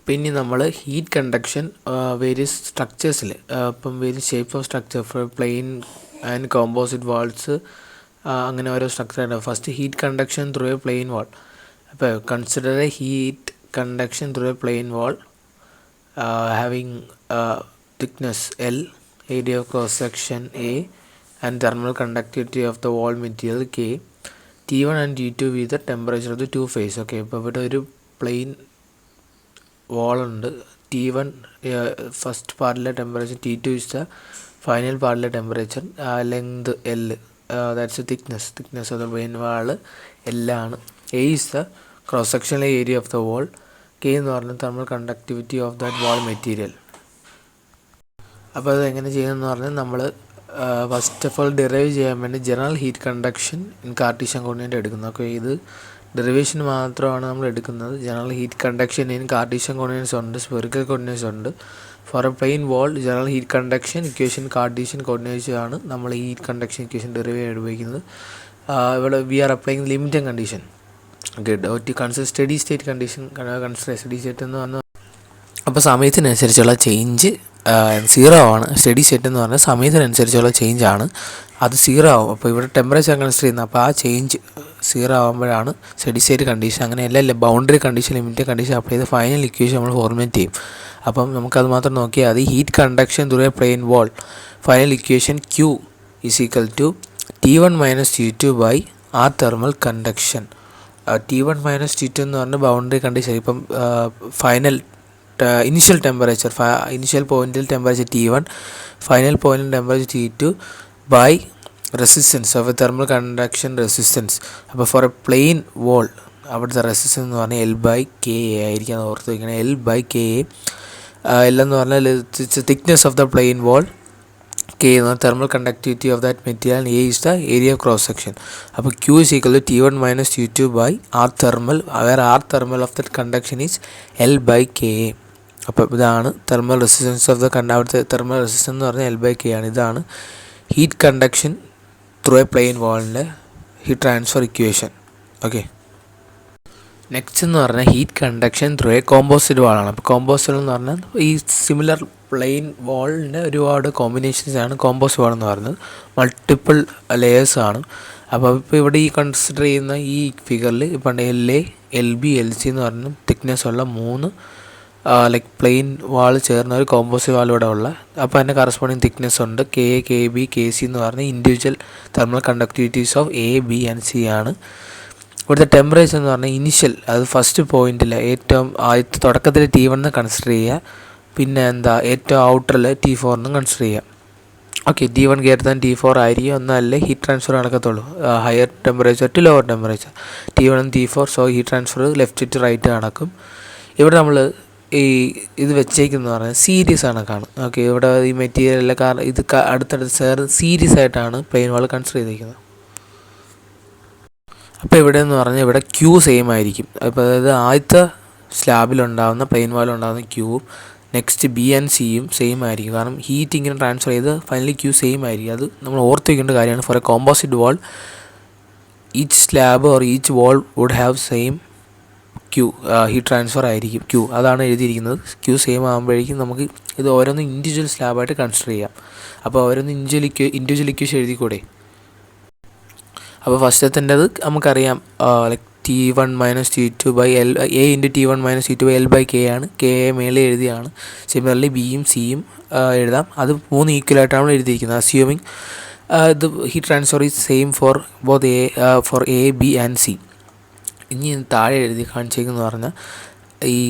പിന്നെ നമ്മൾ heat conduction various സ്ട്രക്ചേഴ്സിൽ ഇപ്പം various shape of structure for plain and composite walls അങ്ങനെ ഓരോ സ്ട്രക്ചർ ഉണ്ട്. First heat conduction through a plain wall. അപ്പോൾ consider a heat conduction through a plain wall having thickness L, area of cross section A, and thermal conductivity of the wall material K. T1 and T2 with the temperature of the two phase. Okay, ഇപ്പോൾ ഇവിടെ ഒരു plain wall ഉണ്ട്. T1 first പാർട്ടിലെ temperature, T2 is the final പാർട്ടിലെ temperature, length L, that's thickness of the plain wall L ആണ്. A is the cross sectional area of the wall. K എന്ന് പറഞ്ഞാൽ thermal conductivity of that wall material. അപ്പോൾ അത് എങ്ങനെ ചെയ്യുന്നതെന്ന് പറഞ്ഞാൽ നമ്മൾ ഫസ്റ്റ് ഓഫ് ഓൾ ഡിറൈവ് ചെയ്യാൻ വേണ്ടി general heat conduction in Cartesian coordinate എടുക്കുന്നത്. അപ്പോൾ ഇത് ഡെറിവേഷൻ മാത്രമാണ് നമ്മൾ എടുക്കുന്നത്. General heat conduction in Cartesian coordinates ഉണ്ട്, സ്ഫെറിക്കൽ കോർഡിനേറ്റ്സ് ഉണ്ട്. For a plain wall general heat conduction equation Cartesian coordinates ആണ് നമ്മൾ ഈ ഹീറ്റ് കണ്ടക്ഷൻ ഇക്വേഷൻ ഡെറിവ് ചെയ്യാൻ ഉപയോഗിക്കുന്നത്. ഇവിടെ we are applying limiting condition. Okay, consider steady state condition. Consider steady state എന്ന് പറഞ്ഞാൽ അപ്പോൾ സമയത്തിനനുസരിച്ചുള്ള ചേഞ്ച് 0 ആണ്. സ്റ്റഡി സ്റ്റേറ്റ് എന്ന് പറഞ്ഞാൽ സമയത്തിനനുസരിച്ചുള്ള ചേഞ്ച് ആണ്, അത് 0 ആവും. അപ്പോൾ ഇവിടെ ടെമ്പറേച്ചർ കൺസിഡർ ചെയ്യുന്നത്, അപ്പോൾ ആ ചേഞ്ച് 0 ആകുമ്പോഴാണ് സ്റ്റഡി സ്റ്റേറ്റ് കണ്ടീഷൻ. അങ്ങനെ അല്ലല്ല boundary condition, limit condition apply ചെയ്ത് ഫൈനൽ ഇക്വേഷൻ നമ്മൾ ഫോർമുലേറ്റ് ചെയ്യും. അപ്പം നമുക്കത് മാത്രം നോക്കിയാൽ മതി. Heat conduction through a plain wall, final equation Q is equal to T1 minus T2 by R thermal conduction. T1 minus T2 എന്ന് പറഞ്ഞാൽ ബൗണ്ടറി കണ്ടീഷൻ. ഇപ്പം ഫൈനൽ ഇനിഷ്യൽ ടെമ്പറേച്ചർ, ഇനിഷ്യൽ പോയിൻറ്റിൽ ടെമ്പറേച്ചർ T1, ഫൈനൽ പോയിൻറ്റിൽ temperature T2 by resistance of a thermal conduction resistance. അപ്പോൾ for a plain wall അവിടുത്തെ resistance എന്ന് പറഞ്ഞാൽ L/Ka ആയിരിക്കും. അത് ഓർത്ത് വയ്ക്കണം, L/Ka. L എന്ന് പറഞ്ഞാൽ thickness of the plane wall, K എന്ന thermal conductivity of that material, A is the area of cross section. അപ്പോൾ Q is equal to T1 minus T2 by R thermal, where R thermal of that conduction is L/Ka. അപ്പോൾ ഇതാണ് thermal resistance of the അവിടുത്തെ thermal resistance എന്ന് പറഞ്ഞാൽ L/K ആണ്. ഇതാണ് heat conduction through a plain വാളിൻ്റെ heat transfer equation. Okay, next എന്ന് പറഞ്ഞാൽ heat conduction through a composite വാളാണ്. അപ്പോൾ കോമ്പോസിറ്റ് എന്ന് പറഞ്ഞാൽ ഈ സിമിലർ പ്ലെയിൻ വാളിൻ്റെ ഒരുപാട് കോമ്പിനേഷൻസ് ആണ് കോമ്പോസിറ്റ് വാൾ എന്ന് പറയുന്നത്. മൾട്ടിപ്പിൾ ലെയേഴ്സ് ആണ്. അപ്പോൾ ഇപ്പോൾ ഇവിടെ ഈ കൺസിഡർ ചെയ്യുന്ന ഈ ഫിഗറിൽ ഇപ്പം LA, LB, LC എന്ന് പറഞ്ഞ തിക്നെസ് ഉള്ള 3 ലൈക്ക് പ്ലെയിൻ വാൾ ചേർന്ന ഒരു കോമ്പോസിറ്റ് വാൾ ഇവിടെ ഉള്ള. അപ്പോൾ അതിൻ്റെ കറസ്പോണ്ടിങ് തിക്നെസ് ഉണ്ട്. KA, KB, KC എന്ന് പറഞ്ഞ individual thermal conductivities of A, B and C ആണ്. ഇവിടുത്തെ ടെമ്പറേച്ചർ എന്ന് പറഞ്ഞാൽ ഇനിഷ്യൽ, അത് ഫസ്റ്റ് പോയിൻറ്റിൽ ഏറ്റവും ആദ്യത്തെ തുടക്കത്തിൽ T1 എന്ന് കൺസിഡർ ചെയ്യുക. പിന്നെ ഏറ്റവും ഔട്ടറിൽ T4 എന്നും കൺസിഡർ ചെയ്യാം. Okay, T1 greater than T4 ആയിരിക്കും, എന്നാലേ ഹീറ്റ് ട്രാൻസ്ഫർ നടക്കത്തുള്ളൂ. Higher temperature to lower temperature, T1 and T4. So heat transfer left to right നടക്കും. ഇവിടെ നമ്മൾ ഇത് വെച്ചേക്കെന്ന് പറഞ്ഞാൽ സീരീസ് കണക്കാണ്. ഓക്കെ, ഇവിടെ ഈ മെറ്റീരിയലിലെ കാരണം ഇത് അടുത്തടുത്ത് ചേർന്ന് സീരീസ് ആയിട്ടാണ് പ്ലെയിൻ വാൾ കൺസിഡർ ചെയ്തിരിക്കുന്നത്. അപ്പോൾ ഇവിടെ എന്ന് പറഞ്ഞാൽ ഇവിടെ Q സെയിം ആയിരിക്കും. അപ്പോൾ അതായത് ആദ്യത്തെ സ്ലാബിലുണ്ടാകുന്ന പ്ലെയിൻ വാലുണ്ടാകുന്ന Qവും നെക്സ്റ്റ് B and Cയും സെയിം ആയിരിക്കും. കാരണം ഹീറ്റ് ഇങ്ങനെ ട്രാൻസ്ഫർ ചെയ്ത് ഫൈനലി Q സെയിം ആയിരിക്കും. അത് നമ്മൾ ഓർത്ത് വയ്ക്കേണ്ട കാര്യമാണ്. For a composite wall each slab or each wall would have same Q, heat transfer ആയിരിക്കും Q. അതാണ് എഴുതിയിരിക്കുന്നത്. Q സെയിം ആകുമ്പോഴേക്കും നമുക്ക് ഇത് ഓരോന്നും ഇൻഡിവിജ്വൽ സ്ലാബായിട്ട് കൺസിഡർ ചെയ്യാം. അപ്പോൾ ഓരോന്ന് ഇൻഡിവിജ്വൽ ഇക്വേഷൻ എഴുതിക്കൂടെ. അപ്പോൾ ഫസ്റ്റത്തേണ്ടത് നമുക്കറിയാം, like T1 minus T2 by A into T1 minus T2 by L/K ആണ്. K മേളിൽ എഴുതിയാണ്. സിമിലർലി Bയും Cയും എഴുതാം. അത് 3 ഈക്വൽ ആയിട്ടാണ് എഴുതിയിരിക്കുന്നത്. അസ്യൂമിങ് ഇത് heat transfer is same for both for A, B and C. ഇനി താഴെ എഴുതി കാണിച്ചേക്കെന്ന് പറഞ്ഞാൽ ഈ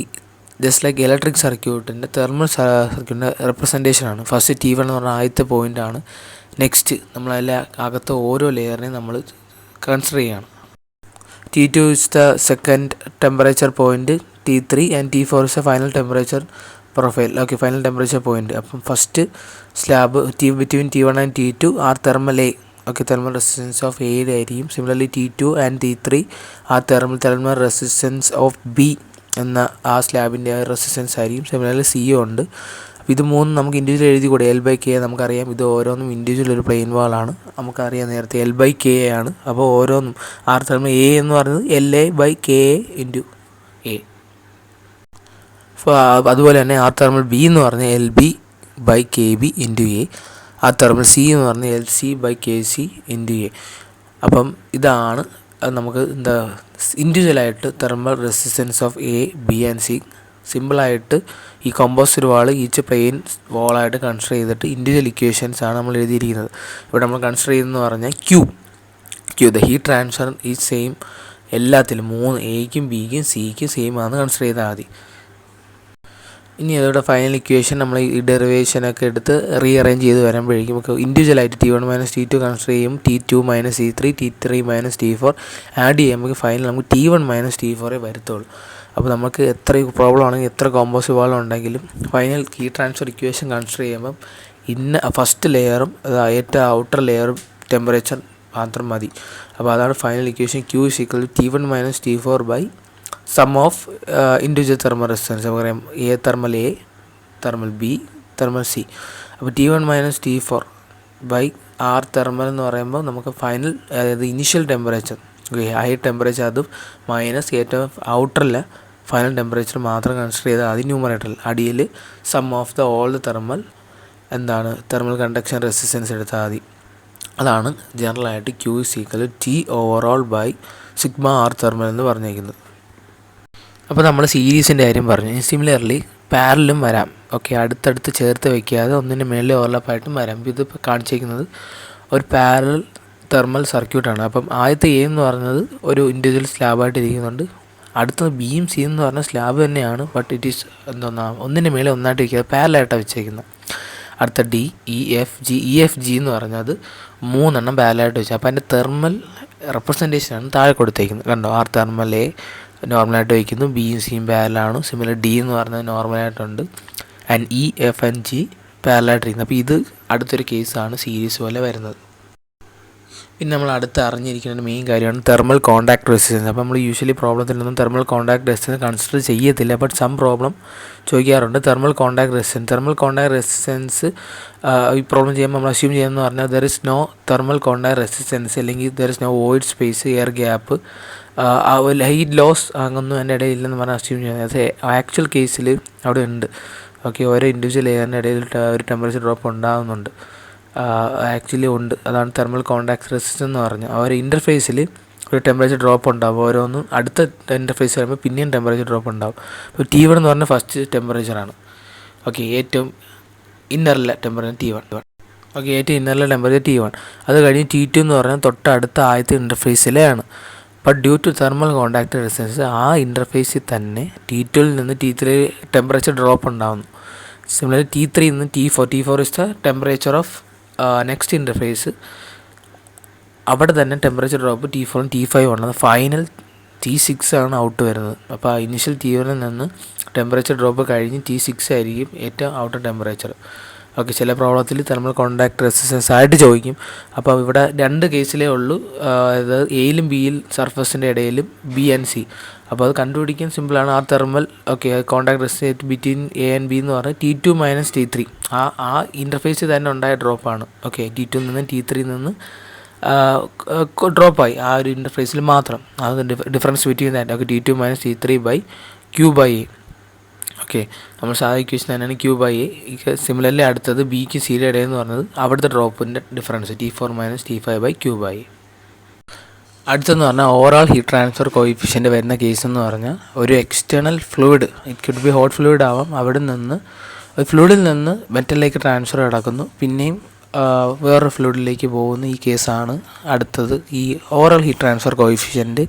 ജസ്റ്റ് ലൈക്ക് ഇലക്ട്രിക് സർക്യൂട്ടിൻ്റെ തെർമൽ സർക്യൂട്ടിൻ്റെ റെപ്രസെൻറ്റേഷനാണ്. ഫസ്റ്റ് T1 എന്ന് പറഞ്ഞാൽ ആദ്യത്തെ പോയിൻ്റാണ്. നെക്സ്റ്റ് നമ്മളതിലെ അകത്ത് ഓരോ ലെയറിനെയും നമ്മൾ കൺസിഡർ ചെയ്യുകയാണ്. T2 is the second temperature point, T3 and T4 is the final temperature profile. Okay, final temperature point. അപ്പം first slab between T1 and T2 are thermal A. Okay, thermal resistance of A ആയിരിക്കും. Similarly T2 and T3 are thermal resistance of B എന്ന ആ സ്ലാബിൻ്റെ resistance ആയിരിക്കും. Similarly C ഉണ്ട്. അപ്പോൾ ഇത് മൂന്നും നമുക്ക് ഇൻഡിവിജ്വൽ എഴുതി കൂടെ. L/K നമുക്കറിയാം. ഇത് ഓരോന്നും ഇൻഡിവിജ്വൽ ഒരു പ്ലെയിൻ വാളാണ്. നമുക്കറിയാം നേരത്തെ L/K ആണ്. അപ്പോൾ ഓരോന്നും ആർ തെർമൽ A എന്ന് പറയുന്നത് LA/Ka ഇൻറ്റു A. അതുപോലെ തന്നെ ആർ തെർമൽ ബി എന്ന് പറഞ്ഞാൽ LB/KB/A, ആർ തെർമൽ സി എന്ന് പറഞ്ഞാൽ LC/KC/A. അപ്പം ഇതാണ് നമുക്ക് ഇൻഡിവിജ്വലായിട്ട് thermal resistance of A, B and C സിമ്പിളായിട്ട് ഈ കോമ്പോസിറ്റ് വാൾ ഈച്ച് പ്ലെയിൻ വാളായിട്ട് കൺസിഡർ ചെയ്തിട്ട് ഇൻഡിവിജ്വൽ ഇക്വേഷൻസ് ആണ് നമ്മൾ എഴുതിയിരിക്കുന്നത്. ഇവിടെ നമ്മൾ കൺസിഡർ ചെയ്തെന്ന് പറഞ്ഞാൽ Q ദ ഹീറ്റ് ട്രാൻസ്ഫർ ഈ സെയിം എല്ലാത്തിലും 3 Aക്കും Bക്കും Cക്കും സെയിം ആണെന്ന് കൺസിഡർ ചെയ്താൽ മതി. ഇനി അതോടെ ഫൈനൽ ഇക്വേഷൻ നമ്മൾ ഈ ഡെറിവേഷനൊക്കെ എടുത്ത് റീഅറേഞ്ച് ചെയ്ത് വരുമ്പോഴേക്കും നമുക്ക് ഇൻഡിവിജ്വലായിട്ട് T1 - T2 കൺസിഡർ ചെയ്യും, T2 - T3, T3 - T4 add ചെയ്യുമ്പോൾ ഫൈനൽ നമുക്ക് T1 - T4 വരത്തുള്ളൂ. അപ്പോൾ നമുക്ക് എത്ര പ്രോബ്ലം ആണെങ്കിൽ എത്ര കോമ്പോസിറ്റ് വാൾ ഉണ്ടെങ്കിലും final heat transfer equation consider ചെയ്യുമ്പം ഫസ്റ്റ് ലെയറും ഏറ്റവും ഔട്ടർ ലെയറും ടെമ്പറേച്ചർ മാത്രം മതി. അപ്പോൾ അതാണ് final equation. Q = T1 - T4 by sum of individual thermal resistance. നമുക്കറിയാം thermal A, thermal B, thermal C. അപ്പോൾ T1 - T4 by R thermal എന്ന് പറയുമ്പോൾ നമുക്ക് ഫൈനൽ അതായത് ഇനീഷ്യൽ ടെമ്പറേച്ചർ ഹൈ ടെമ്പറേച്ചർ അതും മൈനസ് ഏറ്റവും ഔട്ടറിലെ ഫൈനൽ ടെമ്പറേച്ചർ മാത്രം കൺസിഡർ ചെയ്താൽ ആദ്യം ന്യൂമറേറ്ററിൽ അടിയിൽ sum of all the thermal conduction resistance എടുത്താൽ മതി. അതാണ് ജനറലായിട്ട് Q = T overall by sigma R thermal എന്ന് പറഞ്ഞിരിക്കുന്നത്. അപ്പോൾ നമ്മൾ സീരീസിൻ്റെ കാര്യം പറഞ്ഞു. സിമിലർലി പാരലും വരാം. ഓക്കെ, അടുത്തടുത്ത് ചേർത്ത് വയ്ക്കാതെ ഒന്നിൻ്റെ മേളിൽ ഓവർലാപ്പായിട്ടും വരാം. ഇതിപ്പോൾ കാണിച്ചിരിക്കുന്നത് ഒരു പാരലൽ തെർമൽ സർക്യൂട്ടാണ്. അപ്പം ആദ്യത്തെ A എന്ന് പറയുന്നത് ഒരു ഇൻഡിവിജ്വൽ സ്ലാബായിട്ട് ഇരിക്കുന്നുണ്ട്. അടുത്തത് Bയും C എന്ന് പറഞ്ഞ സ്ലാബ് തന്നെയാണ്, ബട്ട് ഇറ്റ് ഈസ് ഒന്നിൻ്റെ മേലെ ഒന്നായിട്ട് വയ്ക്കുക, പാരലായിട്ടാണ് വെച്ചേക്കുന്നത്. അടുത്ത D, E, F, G എന്ന് പറഞ്ഞത് 3 പാരലായിട്ട് വെച്ചാൽ അപ്പോൾ അതിൻ്റെ തെർമൽ റെപ്രസെൻറ്റേഷനാണ് താഴെ കൊടുത്തേക്കുന്നത്. കണ്ടോ, ആർ തെർമൽ A നോർമലായിട്ട് വയ്ക്കുന്നു, Bയും Cയും പാരലാണ്. സിമിലർ D എന്ന് പറഞ്ഞത് നോർമലായിട്ടുണ്ട്, and E, F and G പാരലായിട്ടിരിക്കുന്നത്. അപ്പോൾ ഇത് അടുത്തൊരു കേസാണ് സീരീസ് പോലെ വരുന്നത്. പിന്നെ നമ്മൾ അടുത്ത് അറിഞ്ഞിരിക്കേണ്ട മെയിൻ കാര്യമാണ് തെർമൽ കോൺടാക്ട് റെസിസ്റ്റൻസ്. അപ്പോൾ നമ്മൾ യൂഷ്വലി പ്രോബ്ലത്തിൽ നിന്നും തെർമൽ കോൺടാക്ട് റെസിസ്റ്റൻസ് കൺസിഡർ ചെയ്യത്തില്ല, ബട്ട് സം പ്രോബ്ലം ചോദിക്കാറുണ്ട്. തെർമൽ കോൺടാക്ട് റെസിസ്റ്റൻസ് ഈ പ്രോബ്ലം ചെയ്യുമ്പോൾ നമ്മൾ അസ്യൂം ചെയ്യുന്നതെന്ന് പറഞ്ഞാൽ there is no thermal contact resistance, അല്ലെങ്കിൽ there is no void space, air gap, heat loss അങ്ങൊന്നും എൻ്റെ ഇടയില്ലെന്ന് പറഞ്ഞാൽ അസ്യൂം ചെയ്യുന്നത്. അത് ആക്ച്വൽ കേസിൽ അവിടെ ഉണ്ട്. ഓക്കെ, ഓരോ ഇൻഡിവിജ്വൽ എയറിൻ്റെ ഇടയിൽ ഒരു ടെമ്പറേച്ചർ ഡ്രോപ്പ് ഉണ്ടാകുന്നുണ്ട്, ആക്ച്വലി ഉണ്ട്. അതാണ് തെർമൽ കോൺടാക്ട് റെസിസ്റ്റൻസ് എന്ന് പറഞ്ഞാൽ. ഒരു ഇൻ്റർഫേസിൽ ഒരു ടെമ്പറേച്ചർ ഡ്രോപ്പ് ഉണ്ടാകും, ഓരോന്നും അടുത്ത ഇൻ്റർഫേസ് വരുമ്പോൾ പിന്നെയും ടെമ്പറേച്ചർ ഡ്രോപ്പ് ഉണ്ടാകും. ഇപ്പോൾ T1 എന്ന് പറഞ്ഞാൽ ഫസ്റ്റ് ടെമ്പറേച്ചറാണ്. ഓക്കെ, ഏറ്റവും ഇന്നറിലെ ടെമ്പറേച്ചർ T1. ഓക്കെ, ഏറ്റവും ഇന്നറിലെ ടെമ്പറേച്ചർ T1. അത് കഴിഞ്ഞ് T2 എന്ന് പറഞ്ഞാൽ തൊട്ടടുത്ത ആദ്യത്തെ ഇൻ്റർഫേസിലെയാണ്. But due to thermal contact resistance ആ ഇൻ്റർഫേസിൽ തന്നെ T2 നിന്ന് T3 ടെമ്പറേച്ചർ ഡ്രോപ്പ് ഉണ്ടാകുന്നു. സിമിലർലി T3 നിന്ന് T4 is the temperature of next interface. അവിടെ തന്നെ ടെമ്പറേച്ചർ ഡ്രോപ്പ് T4 T5 ഉള്ളത്. ഫൈനൽ T6 ആണ് ഔട്ട് വരുന്നത്. അപ്പോൾ ആ ഇനിഷ്യൽ T1 നിന്ന് ടെമ്പറേച്ചർ ഡ്രോപ്പ് കഴിഞ്ഞ് T6 ആയിരിക്കും ഏറ്റവും ഔട്ടർ ടെമ്പറേച്ചർ. ഓക്കെ, ചില പ്രോബ്ലത്തിൽ തെർമൽ കോൺടാക്ട് റെസിസ്റ്റൻസ് ആയിട്ട് ചോദിക്കും. അപ്പോൾ ഇവിടെ 2 കേസിലേ ഉള്ളൂ, അതായത് എയിലും ബിയിൽ സർഫസിൻ്റെ ഇടയിലും B ആൻഡ് C. അപ്പോൾ അത് കണ്ടുപിടിക്കാൻ സിമ്പിളാണ്. ആ thermal contact resistance between A and B എന്ന് പറഞ്ഞാൽ T2 - T3 ആ ഇൻ്റർഫേസിൽ തന്നെ ഉണ്ടായ ഡ്രോപ്പാണ്. ഓക്കെ, T2 നിന്ന് T3 നിന്ന് ഡ്രോപ്പായി ആ ഒരു ഇൻ്റർഫേസിൽ മാത്രം. അത് difference between that. Okay, T2 - T3 by Q/A. Okay, നമ്മൾ സാധാ ഇക്വേഷൻ തന്നെയാണ് Q/A. സിമിലർലി അടുത്തത് Bക്ക് Cയുടെ ഇടയിൽ എന്ന് പറഞ്ഞത് അവിടുത്തെ ഡ്രോപ്പിൻ്റെ difference T4 - T5 by Q/A. അടുത്തെന്ന് പറഞ്ഞാൽ ഓവറോൾ ഹീറ്റ് ട്രാൻസ്ഫർ കോയിഫിഷ്യൻ്റ് വരുന്ന കേസ് എന്ന് പറഞ്ഞാൽ ഒരു external fluid, it could be hot fluid ആവാം, അവിടെ നിന്ന് ഒരു ഫ്ലൂയിഡിൽ നിന്ന് മെറ്റലിലേക്ക് ട്രാൻസ്ഫർ നടക്കുന്നു, പിന്നെയും വേറൊരു ഫ്ലൂയിഡിലേക്ക് പോകുന്ന ഈ കേസാണ് അടുത്തത് ഈ ഓവറോൾ ഹീറ്റ് ട്രാൻസ്ഫർ കോയിഫിഷ്യൻ്റ്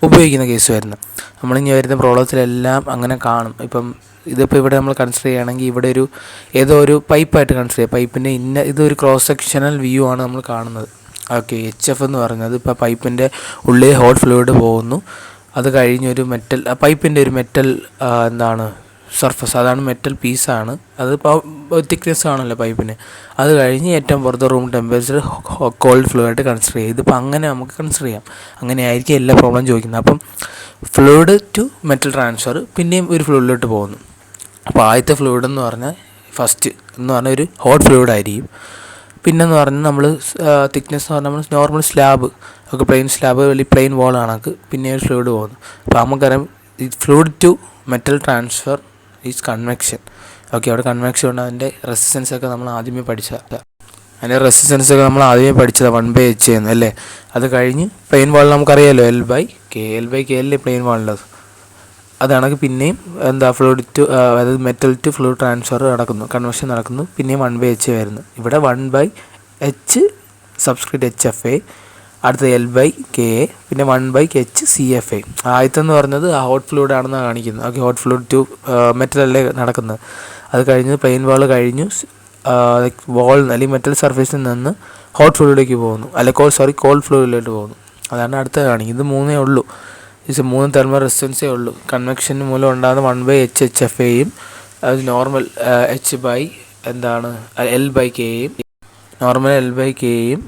ഉപയോഗിക്കുന്ന കേസ് വരുന്നത്. നമ്മളിനി വരുന്ന പ്രോബ്ലത്തിലെല്ലാം അങ്ങനെ കാണും. ഇപ്പം ഇതിപ്പോൾ ഇവിടെ നമ്മൾ കൺസിഡർ ചെയ്യുകയാണെങ്കിൽ ഇവിടെ ഏതോ ഒരു പൈപ്പായിട്ട് കൺസിഡർ ചെയ്യുക. പൈപ്പിൻ്റെ ഇതൊരു ക്രോസ് സെക്ഷണൽ വ്യൂ ആണ് നമ്മൾ കാണുന്നത്. ഓക്കെ, HF എന്ന് പറയുന്നത് ഇപ്പോൾ പൈപ്പിൻ്റെ ഉള്ളിൽ ഹോട്ട് ഫ്ലൂയിഡ് പോകുന്നു, അത് കഴിഞ്ഞൊരു മെറ്റൽ പൈപ്പിൻ്റെ ഒരു മെറ്റൽ സർഫസ്, അതാണ് മെറ്റൽ പീസാണ്, അത് തിക്നെസ് ആണല്ലോ പൈപ്പിന്. അത് കഴിഞ്ഞ് ഏറ്റവും പുറത്ത് room temperature cold fluid consider ചെയ്യും. ഇതിപ്പോൾ അങ്ങനെ നമുക്ക് കൺസിഡർ ചെയ്യാം. അങ്ങനെ ആയിരിക്കും എല്ലാ പ്രോബ്ലം ചോദിക്കുന്നത്. അപ്പം ഫ്ലൂയിഡ് ടു മെറ്റൽ ട്രാൻസ്ഫർ പിന്നെയും ഒരു ഫ്ലൂയിഡിലോട്ട് പോകുന്നു. അപ്പോൾ ആദ്യത്തെ ഫ്ലൂയിഡ് എന്ന് പറഞ്ഞാൽ ഫസ്റ്റ് എന്ന് പറഞ്ഞാൽ ഒരു ഹോട്ട് ഫ്ലൂയിഡ് ആയിരിക്കും. പിന്നെന്ന് പറഞ്ഞാൽ നമ്മൾ തിക്നെസ് എന്ന് പറഞ്ഞാൽ നമ്മൾ നോർമൽ സ്ലാബ് ഒക്കെ പ്ലെയിൻ സ്ലാബ് വലിയ പ്ലെയിൻ വോൾ കണക്ക് പിന്നെ ഒരു ഫ്ലൂയിഡ് പോകുന്നു. അപ്പോൾ നമുക്കറിയാം ഈ fluid to metal transfer is convection. Okay, അവിടെ കൺവെക്ഷൻ ഉണ്ട്. അതിൻ്റെ റെസിസ്റ്റൻസ് ഒക്കെ നമ്മൾ ആദ്യമേ പഠിച്ചതാണ് 1/h എന്ന് അല്ലേ. അത് കഴിഞ്ഞ് പ്ലെയിൻ വാൾ നമുക്കറിയാമല്ലോ L/K അല്ലേ പ്ലെയിൻ വാളിൻ്റെ. അതാണെങ്കിൽ പിന്നെയും ഫ്ലൂയിഡ് ടു അതായത് മെറ്റൽ ടു ഫ്ലൂയിഡ് ട്രാൻസ്ഫർ നടക്കുന്നു, കൺവെർഷൻ നടക്കുന്നു. പിന്നെയും 1/h വരുന്നു. ഇവിടെ 1/h സബ്സ്ക്രിപ്റ്റ് HFA, അടുത്തത് L/K, പിന്നെ 1/HCFA. ആദ്യത്തെന്ന് പറഞ്ഞത് ഹോട്ട് ഫ്ലൂയിഡ് ആണെന്ന് കാണിക്കുന്നത്. ഓക്കെ, ഹോട്ട് ഫ്ലൂയിഡ് ടു മെറ്റലല്ലേ നടക്കുന്നത്. അത് കഴിഞ്ഞ് പ്ലെയിൻ വാൾ കഴിഞ്ഞു വാൾ അല്ലെങ്കിൽ മെറ്റൽ സർഫേസിൽ നിന്ന് ഹോട്ട് ഫ്ലൂയിഡിലേക്ക് പോകുന്നു, കോൾഡ് ഫ്ലൂയിഡിലോട്ട് പോകുന്നു. അതാണ് അടുത്ത കാണിക്കുന്നത്. ഇത് മൂന്നേ ഉള്ളൂ. ഇത് 3 തെർമൽ റെസിസ്റ്റൻസേ ഉള്ളൂ. കൺവെക്ഷൻ മൂലം ഉണ്ടാകുന്ന 1/h HFAയും അത് നോർമൽ L/Kയും നോർമൽ L/Kയും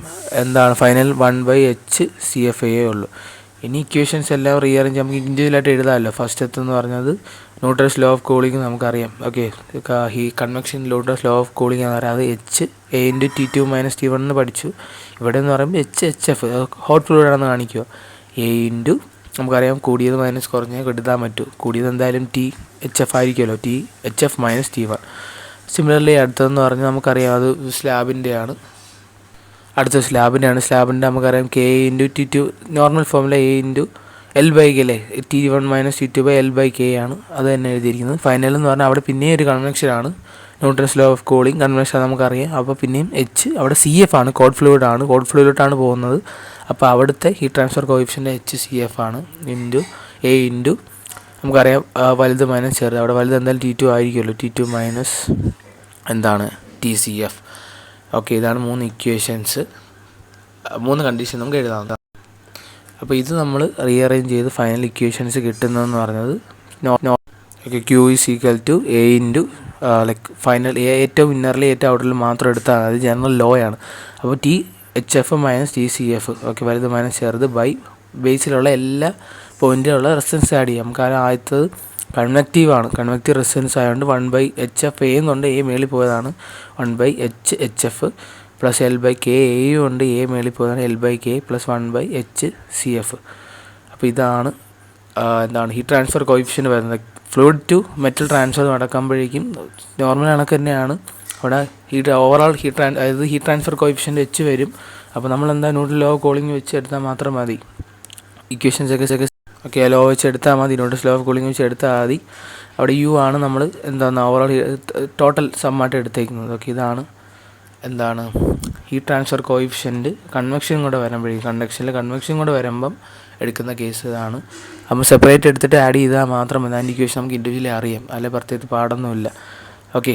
ഫൈനൽ 1/h CFA ഉള്ളൂ. ഇനി ഇക്വേഷൻസ് എല്ലാം റീഅറേഞ്ച് നമുക്ക് ഇൻഡിവിജ്വലായിട്ട് എഴുതാമല്ലോ. ഫസ്റ്റ് എന്ന് പറഞ്ഞത് ന്യൂട്ടൺസ് ലോ ഓഫ് കൂളിംഗ് നമുക്കറിയാം. ഓക്കെ, ഈ convection Newton's law of cooling എന്ന് പറയുന്നത് HA × T2 - T1 എന്ന് പഠിച്ചു. ഇവിടെ എന്ന് പറയുമ്പോൾ HF ഹോട്ട് ഫ്ലൂയിഡ് ആണെന്ന് കാണിക്കുക. A × നമുക്കറിയാം കൂടിയത് മൈനസ് കുറഞ്ഞത് എഴുതാൻ പറ്റൂ. കൂടിയത് എന്തായാലും THF ആയിരിക്കുമല്ലോ, THF - T1. സിമിലർലി അടുത്തതെന്ന് പറഞ്ഞാൽ നമുക്കറിയാം അത് സ്ലാബിൻ്റെയാണ്. സ്ലാബിൻ്റെ നമുക്കറിയാം K × T2 normal ഫോമിലെ A × L/K അല്ലേ. T1 - T2/L/K ആണ് അത് തന്നെ എഴുതിയിരിക്കുന്നത്. ഫൈനൽ എന്ന് പറഞ്ഞാൽ അവിടെ പിന്നെയും ഒരു കൺവെക്ഷനാണ്, Newton's law of cooling convection നമുക്കറിയാം. അപ്പോൾ പിന്നെയും അവിടെ CF ആണ്, കോൾഡ് ഫ്ലൂയിഡിലോട്ടാണ് പോകുന്നത്. അപ്പോൾ അവിടുത്തെ ഹീറ്റ് ട്രാൻസ്ഫർ കോഎഫിഷ്യൻ്റ് HCF ആണ് A × നമുക്കറിയാം വലുത് മൈനസ് ചെറുത്. അവിടെ വലുത് എന്തായാലും T2 ആയിരിക്കുമല്ലോ, T2 - TCF. ഓക്കെ, ഇതാണ് 3 ഇക്വേഷൻസ്, 3 കണ്ടീഷൻ നമുക്ക് എഴുതാവുന്നതാണ്. അപ്പോൾ ഇത് നമ്മൾ റീഅറേഞ്ച് ചെയ്ത് ഫൈനൽ ഇക്വേഷൻസ് കിട്ടുന്നതെന്ന് പറഞ്ഞത് Q = A × ഫൈനൽ ഏറ്റവും ഇന്നറിൽ ഏറ്റവും ഔട്ടറിൽ മാത്രം എടുത്താൽ അത് ജനറൽ ലോ ആണ്. അപ്പോൾ THF - TCF, ഓക്കെ, വലുത് മൈനസ് ചെറുത് ബൈ ബേസിലുള്ള എല്ലാ പോയിൻറ്റിലുള്ള റെസിസ്റ്റൻസ് ആഡ് ചെയ്യാം. നമുക്ക് ആദ്യത്തത് കൺവെക്റ്റീവ് റെസിസ്റ്റൻസ് ആയതുകൊണ്ട് 1/HFA എന്നുണ്ട്, A മേളിൽ പോയതാണ് 1/HF പ്ലസ് L/K എയും ഉണ്ട്, A മേളിൽ പോയതാണ് L/K പ്ലസ് 1/HCF. അപ്പോൾ ഇതാണ് ഹീറ്റ് ട്രാൻസ്ഫർ കോഎഫിഷ്യൻ്റ് വരുന്നത്. ഫ്ലൂയിഡ് ടു മെറ്റൽ ട്രാൻസ്ഫർ നടക്കുമ്പോഴേക്കും നോർമൽ കണക്ക് തന്നെയാണ്. അവിടെ overall heat transfer coefficient H വരും. അപ്പോൾ നമ്മൾ ന്യൂട്ടൺ ലോ ഓഫ് കൂളിംഗ് വെച്ച് എടുത്താൽ മാത്രം മതി. ഇക്വേഷൻസ് ഒക്കെ ലോ വെച്ച് എടുത്താൽ മതി, ന്യൂട്ടൺസ് ലോ ഓഫ് കൂളിംഗ് വെച്ച് എടുത്താൽ മതി. അവിടെ U ആണ് നമ്മൾ ഓവറോൾ ടോട്ടൽ സമ്മായിട്ട് എടുത്തേക്കുന്നത്. ഓക്കെ, ഇതാണ് ഹീറ്റ് ട്രാൻസ്ഫർ കോഎഫിഷ്യൻ്റ് കൺവെക്ഷൻ കൂടെ വരുമ്പം എടുക്കുന്ന കേസ് ഇതാണ്. അപ്പോൾ സെപ്പറേറ്റ് എടുത്തിട്ട് ആഡ് ചെയ്താൽ മാത്രം മതി. അതിൻ്റെ ഇക്വേഷൻ നമുക്ക് ഇൻഡിവിജ്വലി അറിയാം, അല്ലെ പ്രത്യേകിച്ച് പാടൊന്നുമില്ല. ഓക്കെ.